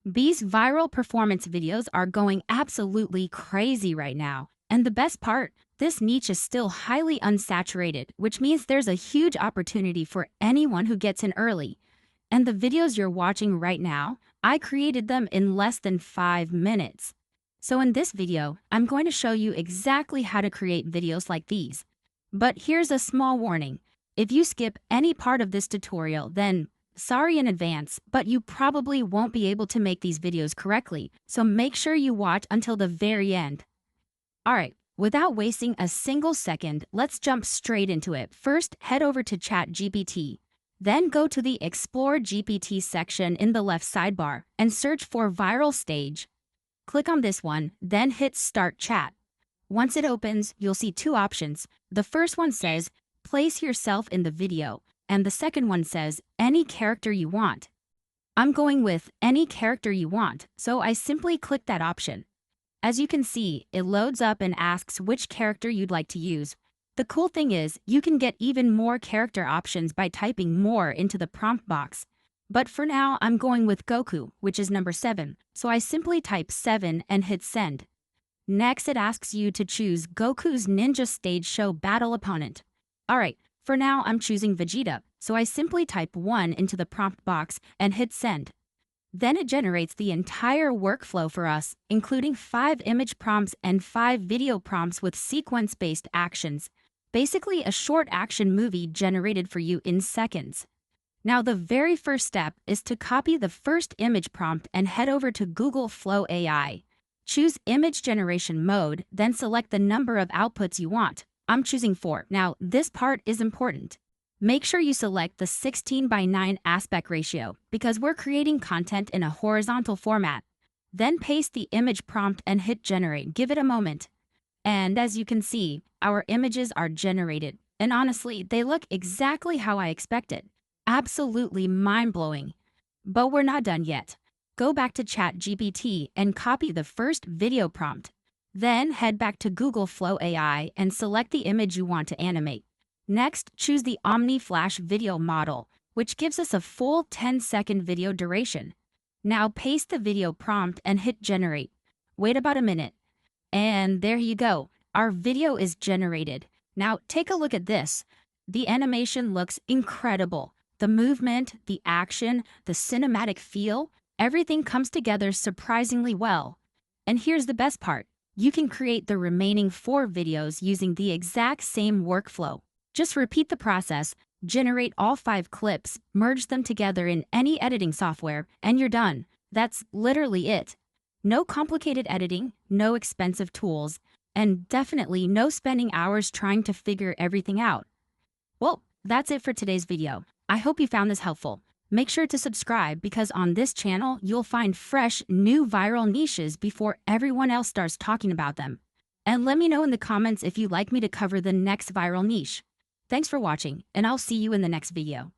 These viral performance videos are going absolutely crazy right now. And the best part, this niche is still highly unsaturated, which means there's a huge opportunity for anyone who gets in early. And the videos you're watching right now, I created them in less than 5 minutes. So in this video, I'm going to show you exactly how to create videos like these. But here's a small warning. If you skip any part of this tutorial, then sorry in advance, but you probably won't be able to make these videos correctly, so make sure you watch until the very end. Alright, without wasting a single second, let's jump straight into it. First, head over to ChatGPT. Then go to the Explore GPT section in the left sidebar and search for Viral Stage. Click on this one, then hit Start Chat. Once it opens, you'll see two options. The first one says, Place yourself in the video, and the second one says, Any character you want. I'm going with Any character you want, so I simply click that option. As you can see, it loads up and asks which character you'd like to use. The cool thing is, you can get even more character options by typing more into the prompt box. But for now, I'm going with Goku, which is number 7, so I simply type 7 and hit send. Next, it asks you to choose Goku's Ninja Stage Show battle opponent. Alright, for now I'm choosing Vegeta, so I simply type 1 into the prompt box and hit send. Then it generates the entire workflow for us, including 5 image prompts and 5 video prompts with sequence-based actions. Basically a short action movie generated for you in seconds. Now the very first step is to copy the first image prompt and head over to Google Flow AI. Choose Image Generation Mode, then select the number of outputs you want. I'm choosing 4. Now, this part is important. Make sure you select the 16:9 aspect ratio because we're creating content in a horizontal format. Then paste the image prompt and hit generate. Give it a moment. And as you can see, our images are generated. And honestly, they look exactly how I expected. Absolutely mind-blowing. But we're not done yet. Go back to ChatGPT and copy the first video prompt. Then head back to Google Flow AI and select the image you want to animate. Next, choose the Omni Flash video model, which gives us a full 10-second video duration. Now paste the video prompt and hit generate. Wait about a minute. And there you go. Our video is generated. Now take a look at this. The animation looks incredible. The movement, the action, the cinematic feel, everything comes together surprisingly well. And here's the best part. You can create the remaining 4 videos using the exact same workflow. Just repeat the process, generate all 5 clips, merge them together in any editing software, and you're done. That's literally it. No complicated editing, no expensive tools, and definitely no spending hours trying to figure everything out. Well, that's it for today's video. I hope you found this helpful. Make sure to subscribe because on this channel, you'll find fresh, new viral niches before everyone else starts talking about them. And let me know in the comments if you'd like me to cover the next viral niche. Thanks for watching, and I'll see you in the next video.